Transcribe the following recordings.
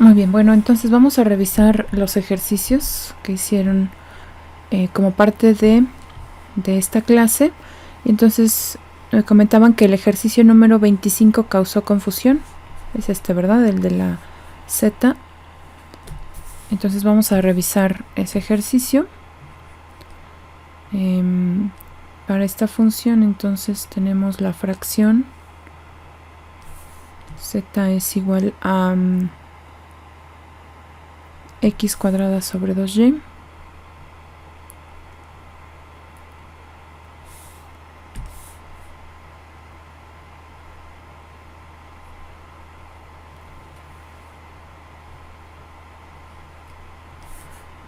Muy bien, bueno, entonces vamos a revisar los ejercicios que hicieron como parte de esta clase. Entonces me comentaban que el ejercicio número 25 causó confusión. Es este, ¿verdad? El de la Z. Entonces vamos a revisar ese ejercicio. Para esta función entonces tenemos la fracción Z es igual a x cuadrada sobre 2y.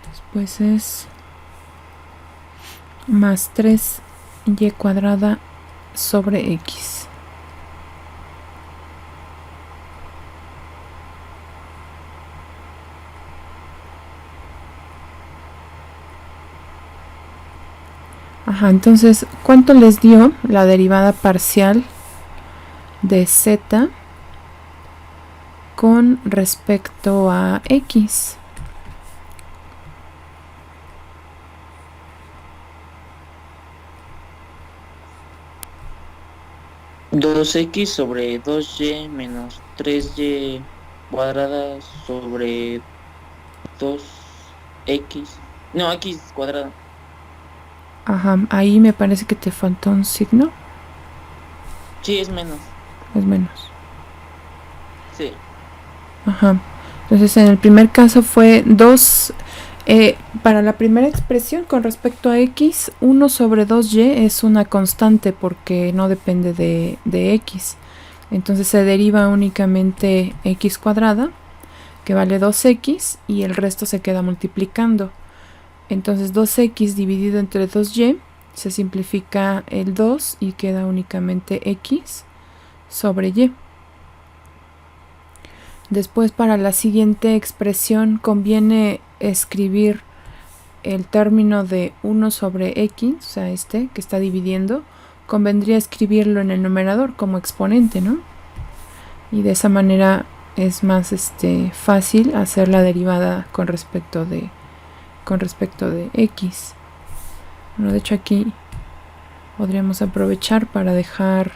Después es más 3y cuadrada sobre x. Ajá, entonces, ¿cuánto les dio la derivada parcial de z con respecto a x? Dos x sobre 2y menos 3y cuadrada sobre 2x. No, x cuadrada. Ajá, ahí me parece que te faltó un signo. Sí, es menos. Es menos. Sí. Ajá. Entonces, en el primer caso fue 2. Para la primera expresión con respecto a x, 1 sobre 2y es una constante porque no depende de x. Entonces se deriva únicamente x cuadrada, que vale 2x, y el resto se queda multiplicando. Entonces 2x dividido entre 2y se simplifica el 2 y queda únicamente x sobre y. Después, para la siguiente expresión conviene escribir el término de 1 sobre x, o sea, este que está dividiendo, convendría escribirlo en el numerador como exponente, ¿no? Y de esa manera es más fácil hacer la derivada con respecto de x. Bueno, de hecho aquí podríamos aprovechar para dejar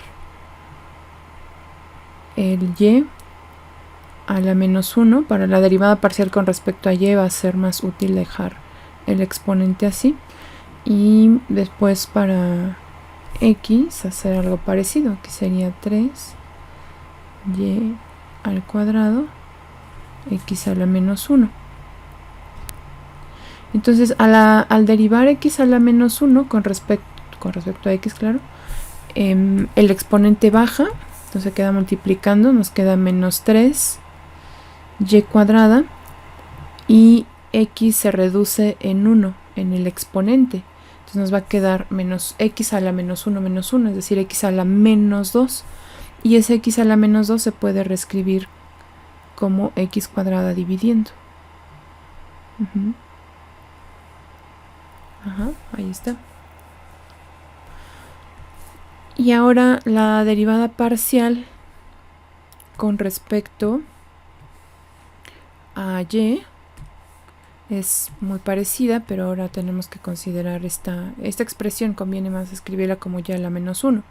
el y a la menos 1. Para la derivada parcial con respecto a y va a ser más útil dejar el exponente así. Y después para x hacer algo parecido, que sería 3y al cuadrado x a la menos 1. Entonces al derivar x a la menos 1 con respecto a x, claro, el exponente baja, entonces queda multiplicando, nos queda menos 3 y cuadrada, y x se reduce en 1 en el exponente. Entonces nos va a quedar menos x a la menos 1 menos 1, es decir, x a la menos 2. Y ese x a la menos 2 se puede reescribir como x cuadrada dividiendo. Ajá, ahí está. Y ahora la derivada parcial con respecto a y es muy parecida, pero ahora tenemos que considerar esta expresión, conviene más escribirla como y a la menos 1.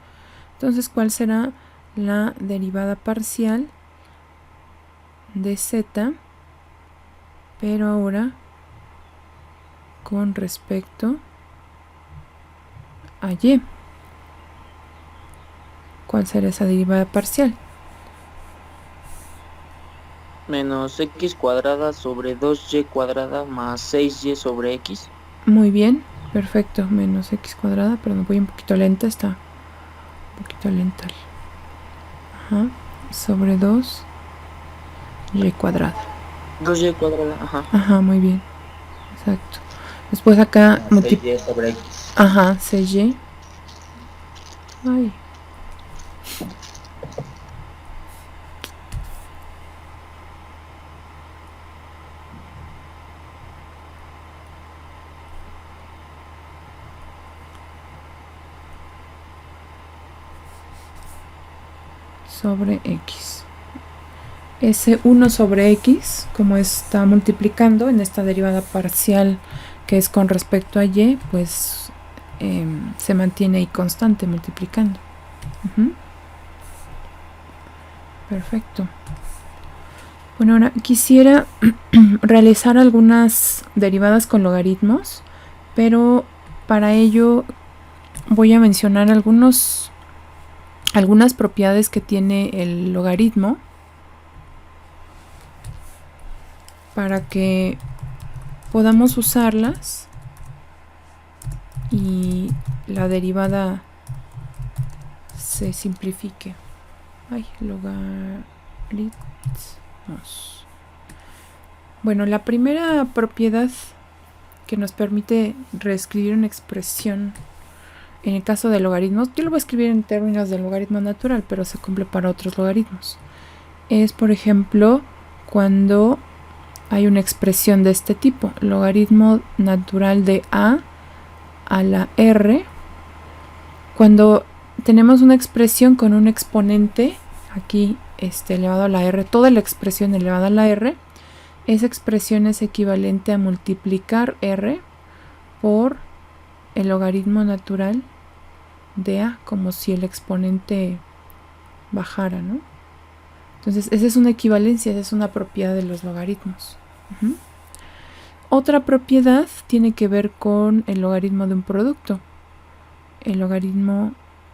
Entonces, ¿cuál será la derivada parcial de z, pero ahora con respecto a y? ¿Cuál será esa derivada parcial? Menos x cuadrada sobre 2y cuadrada más 6y sobre x. Muy bien, perfecto, menos x cuadrada, pero me voy un poquito lenta, está un poquito lenta. Ajá, sobre 2y cuadrada. 2y cuadrada, ajá. Ajá, muy bien, exacto. Después acá Más 6y sobre x. ajá, 6y. Ay. Sobre x. ese 1 sobre x, como está multiplicando en esta derivada parcial que es con respecto a y, pues se mantiene ahí constante multiplicando. Perfecto. Bueno, ahora quisiera realizar algunas derivadas con logaritmos, pero para ello voy a mencionar algunas propiedades que tiene el logaritmo para que podamos usarlas y la derivada se simplifique. Logaritmos. Bueno, la primera propiedad que nos permite reescribir una expresión en el caso de logaritmos, yo lo voy a escribir en términos de logaritmo natural, pero se cumple para otros logaritmos. Es, por ejemplo, cuando hay una expresión de este tipo, logaritmo natural de a la r, cuando tenemos una expresión con un exponente aquí elevado a la r, toda la expresión elevada a la r, esa expresión es equivalente a multiplicar r por el logaritmo natural de a, como si el exponente bajara, ¿no? Entonces esa es una equivalencia, esa es una propiedad de los logaritmos. Otra propiedad tiene que ver con el logaritmo de un producto. El logaritmo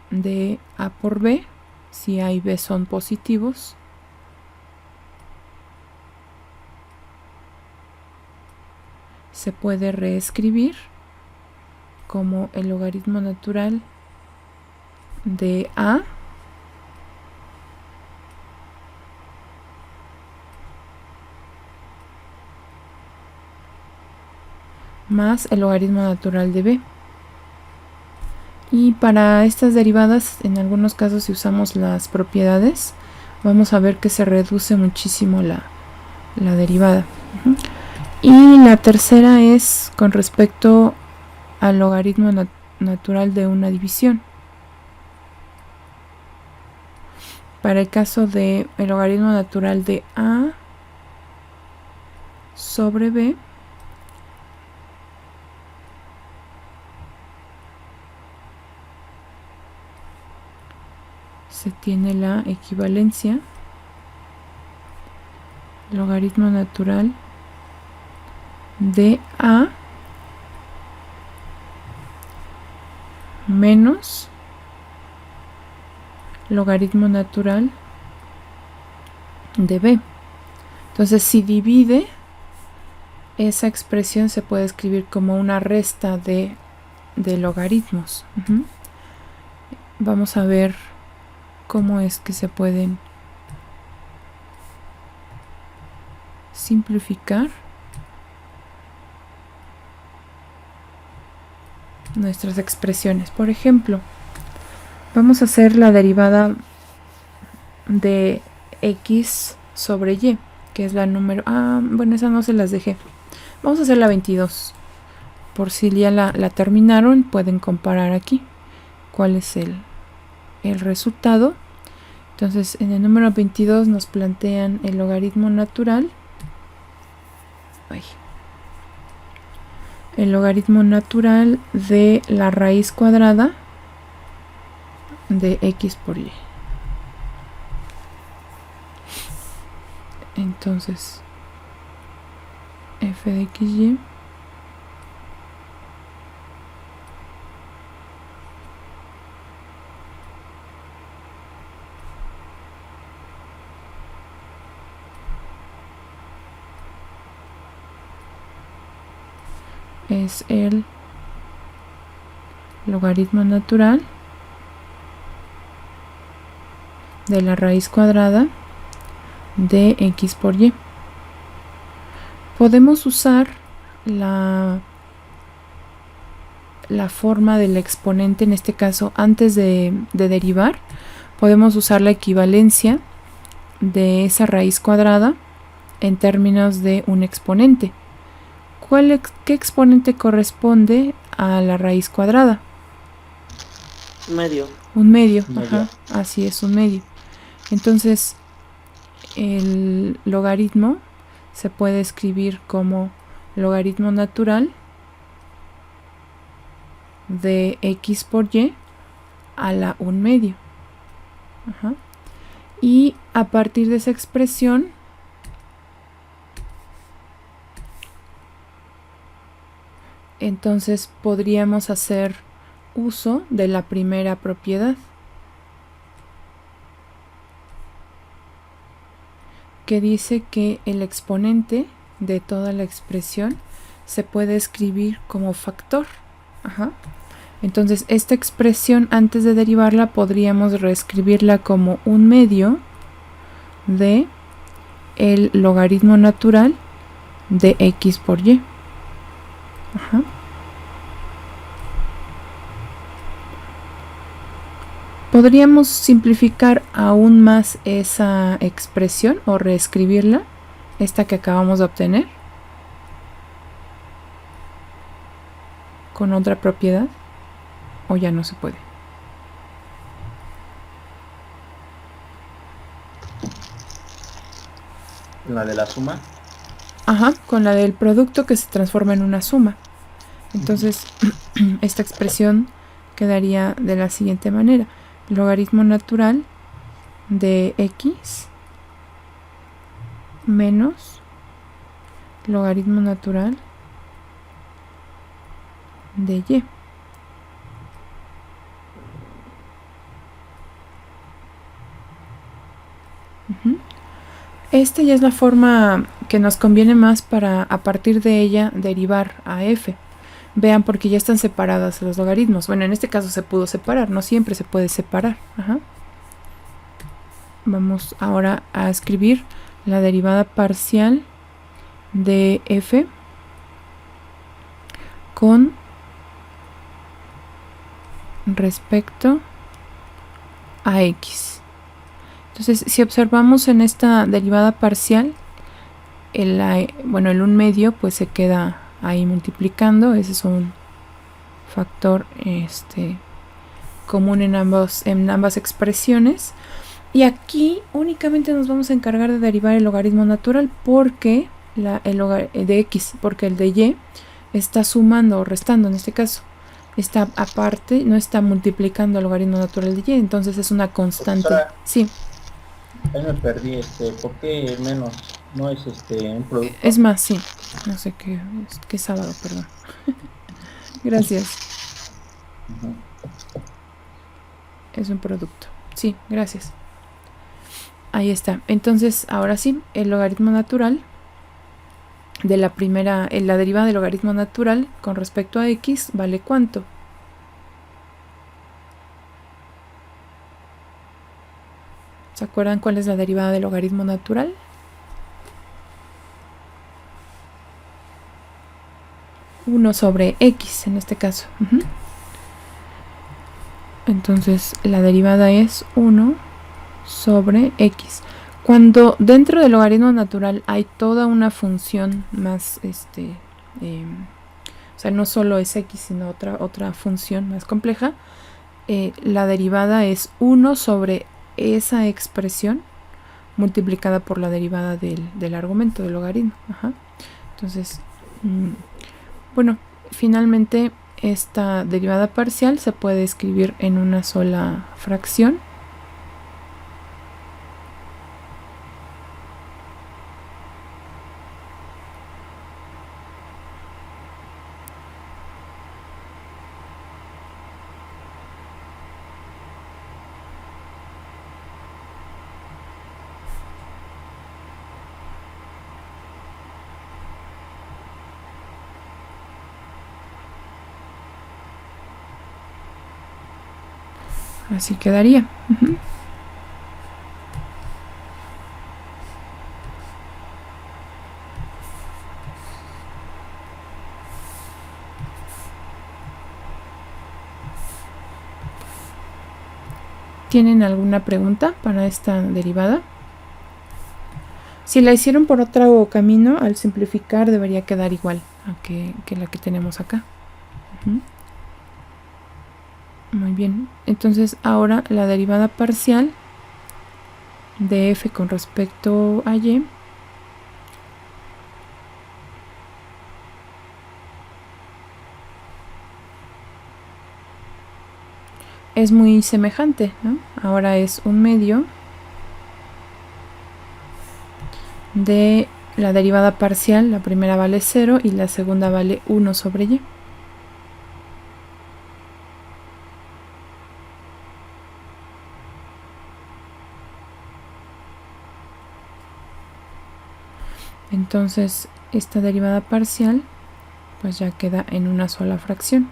de a por b, si a y b son positivos, se puede reescribir como el logaritmo natural de a más el logaritmo natural de b. Y para estas derivadas, en algunos casos, si usamos las propiedades, vamos a ver que se reduce muchísimo la derivada. Y la tercera es con respecto al logaritmo natural de una división. Para el caso de el logaritmo natural de a sobre b, se tiene la equivalencia logaritmo natural de a menos logaritmo natural de b. Entonces, si divide, esa expresión se puede escribir como una resta de logaritmos. Vamos a ver cómo es que se pueden simplificar nuestras expresiones. Por ejemplo, vamos a hacer la derivada de x sobre y, que es la número... bueno, esa no se las dejé. Vamos a hacer la 22. Por si ya la terminaron, pueden comparar aquí cuál es el resultado. Entonces, en el número 22 nos plantean el logaritmo natural. El logaritmo natural de la raíz cuadrada de x por y. Entonces, f de xy es el logaritmo natural de la raíz cuadrada de x por y. Podemos usar la forma del exponente, en este caso antes de derivar, podemos usar la equivalencia de esa raíz cuadrada en términos de un exponente. ¿Qué exponente corresponde a la raíz cuadrada? Medio. Un medio, ajá, así es, un medio. Entonces, el logaritmo se puede escribir como logaritmo natural de x por y a la 1/2. Ajá. Y a partir de esa expresión entonces podríamos hacer uso de la primera propiedad, que dice que el exponente de toda la expresión se puede escribir como factor. Ajá. Entonces esta expresión, antes de derivarla, podríamos reescribirla como 1/2 de el logaritmo natural de x por y. Ajá. Podríamos simplificar aún más esa expresión o reescribirla, esta que acabamos de obtener, con otra propiedad, o ya no se puede. La de la suma. Ajá, con la del producto que se transforma en una suma. Entonces, esta expresión quedaría de la siguiente manera: logaritmo natural de x menos logaritmo natural de y. Esta ya es la forma que nos conviene más para a partir de ella derivar a f. Vean, porque ya están separadas los logaritmos. Bueno, en este caso se pudo separar, no siempre se puede separar. Ajá. Vamos ahora a escribir la derivada parcial de f con respecto a x. Entonces, si observamos en esta derivada parcial, el 1/2 pues se queda ahí multiplicando. Ese es un factor común en ambas expresiones. Y aquí únicamente nos vamos a encargar de derivar el logaritmo natural, porque de x, porque el de y está sumando o restando en este caso. Está aparte, no está multiplicando el logaritmo natural de y, entonces es una constante. Profesora, sí. Ahí me perdí, ¿por qué menos? ¿No es un producto? Es más, sí. No sé qué sábado, perdón. Gracias. Uh-huh. Es un producto. Sí, gracias. Ahí está. Entonces, ahora sí, el logaritmo natural de la derivada del logaritmo natural con respecto a x vale ¿cuánto? ¿Se acuerdan cuál es la derivada del logaritmo natural? Uno sobre x en este caso. Entonces la derivada es 1 sobre x. Cuando dentro del logaritmo natural hay toda una función más, o sea, no solo es x, sino otra función más compleja, la derivada es 1 sobre esa expresión multiplicada por la derivada del argumento del logaritmo. Ajá. Entonces, bueno, finalmente esta derivada parcial se puede escribir en una sola fracción. Así quedaría. ¿Tienen alguna pregunta para esta derivada? Si la hicieron por otro camino, al simplificar debería quedar igual que la que tenemos acá. Muy bien, entonces ahora la derivada parcial de f con respecto a y es muy semejante, ¿no? Ahora es un medio de la derivada parcial, la primera vale 0 y la segunda vale 1 sobre y. Entonces esta derivada parcial pues ya queda en una sola fracción.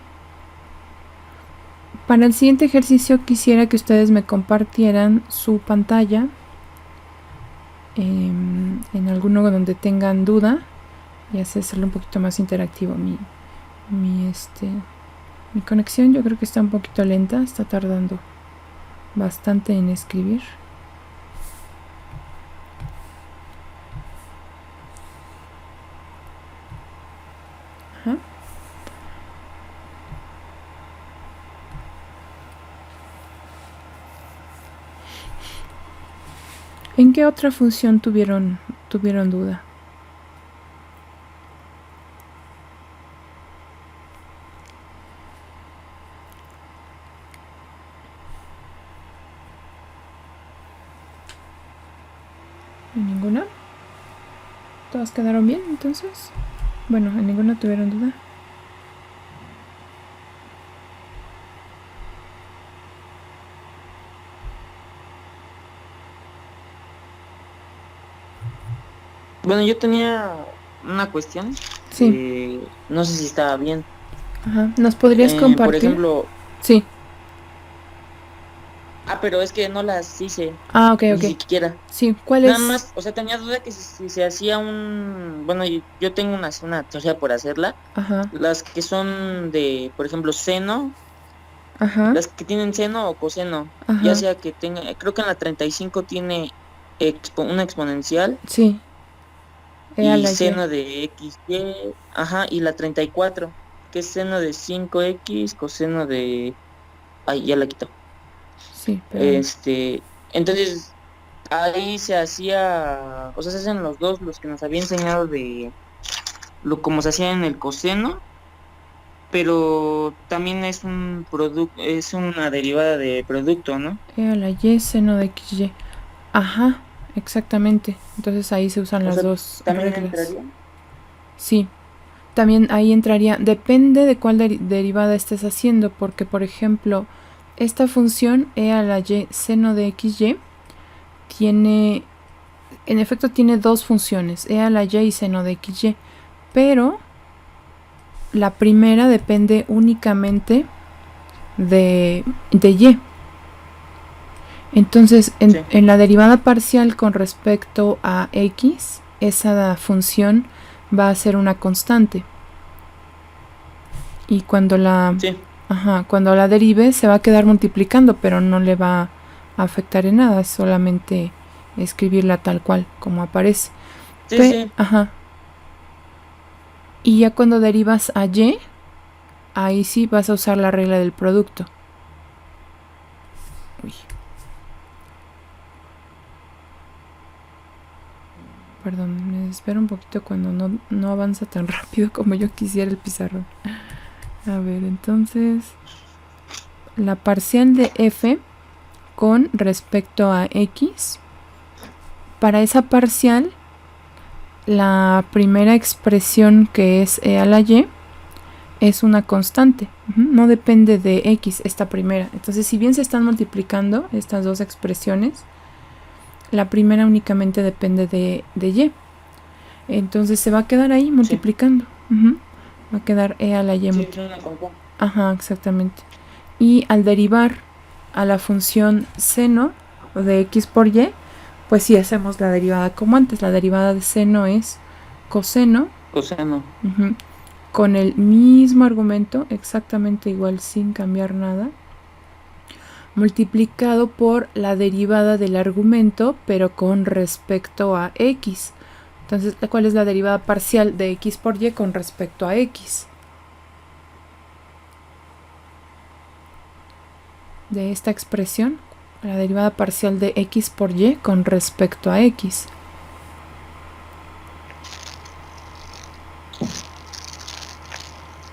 Para el siguiente ejercicio quisiera que ustedes me compartieran su pantalla en alguno donde tengan duda y así hacerlo un poquito más interactivo. Mi conexión yo creo que está un poquito lenta, está tardando bastante en escribir. Ajá. ¿En qué otra función tuvieron duda? ¿En ninguna? ¿Todas quedaron bien entonces? Bueno, en ninguna tuvieron duda. Bueno, yo tenía una cuestión. Sí. No sé si estaba bien. Ajá. ¿Nos podrías compartir? Por ejemplo... Sí. pero es que no las hice. Ok. Ni siquiera. Sí, ¿cuál Nada es? más, o sea, tenía duda que si se hacía un... Bueno, yo tengo una teoría por hacerla. Ajá. Las que son de, por ejemplo, seno. Ajá. Las que tienen seno o coseno. Ajá. Ya sea que tenga... Creo que en la 35 tiene una exponencial. Sí. Y seno de XY. Ajá, y la 34, que es seno de 5X, coseno de... Ay, ya la quito. Sí, pero... Entonces, ahí se hacía... O sea, se hacen los dos, los que nos había enseñado de... como se hacía en el coseno. Pero también es un producto, es una derivada de producto, ¿no? A la Y, seno de XY. Ajá, exactamente. Entonces ahí se usan las dos ¿también reglas. entraría? Sí, también ahí entraría. Depende de cuál derivada estés haciendo, porque por ejemplo, esta función e a la Y seno de XY tiene, en efecto tiene dos funciones, e a la Y y seno de XY, pero la primera depende únicamente de Y. Entonces, en la derivada parcial con respecto a X, esa función va a ser una constante. Y cuando cuando la derive se va a quedar multiplicando, pero no le va a afectar en nada, es solamente escribirla tal cual como aparece. Sí. Ajá. Y ya cuando derivas a Y, ahí sí vas a usar la regla del producto. Uy. Perdón, me espero un poquito cuando no avanza tan rápido como yo quisiera el pizarrón. A ver, entonces la parcial de f con respecto a x, para esa parcial la primera expresión, que es e a la y, es una constante, no depende de x esta primera. Entonces, si bien se están multiplicando estas dos expresiones, la primera únicamente depende de y. Entonces se va a quedar ahí multiplicando. Va a quedar e a la y. Ajá, exactamente. Y al derivar a la función seno de x por y, pues sí hacemos la derivada como antes. La derivada de seno es coseno. Con el mismo argumento, exactamente igual, sin cambiar nada, multiplicado por la derivada del argumento, pero con respecto a x. Entonces, ¿cuál es la derivada parcial de x por y con respecto a x? De esta expresión, la derivada parcial de x por y con respecto a x.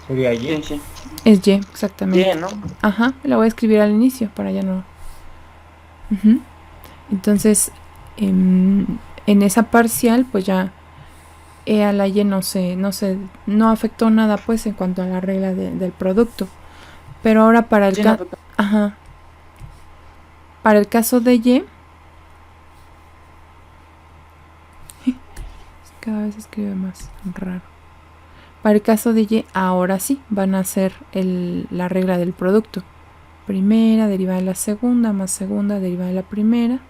Sería Sí, Y. sí. Es y, exactamente. Bien, ¿no? Ajá, la voy a escribir al inicio para ya no. Ujú. Entonces, en esa parcial, pues ya e a la y no afectó nada, pues, en cuanto a la regla del producto. Pero ahora para el Sí, no, ajá, para el caso de y, cada vez escribe más raro. Para el caso de y, ahora sí van a hacer la regla del producto. Primera derivada de la segunda más segunda derivada de la primera.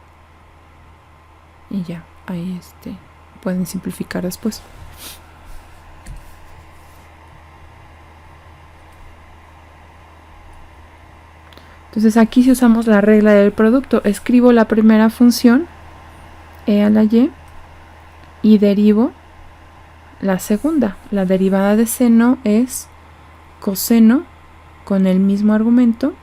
Y ya, ahí pueden simplificar después. Entonces aquí si usamos la regla del producto, escribo la primera función, e a la y derivo la segunda. La derivada de seno es coseno con el mismo argumento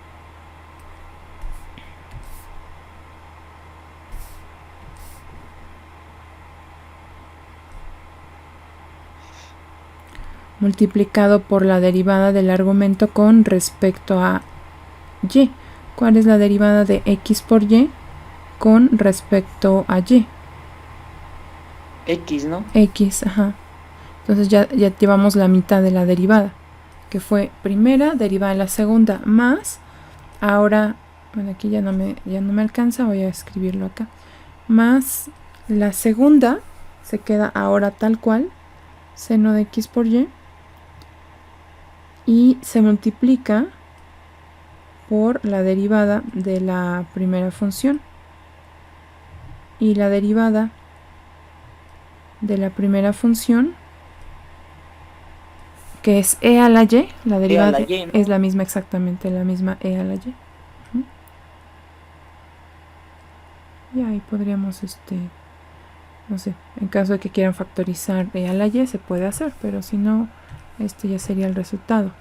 multiplicado por la derivada del argumento con respecto a y. ¿Cuál es la derivada de x por y con respecto a y? X, ¿no? X, ajá. Entonces ya llevamos la mitad de la derivada, que fue primera derivada de la segunda más, ahora, bueno, aquí ya no me alcanza, voy a escribirlo acá, más la segunda, se queda ahora tal cual, seno de x por y se multiplica por la derivada de la primera función. Y la derivada de la primera función, que es e a la y, la derivada la y, ¿no? es la misma, exactamente la misma e a la y. Y ahí podríamos, no sé, en caso de que quieran factorizar e a la y, se puede hacer, pero si no, ya sería el resultado.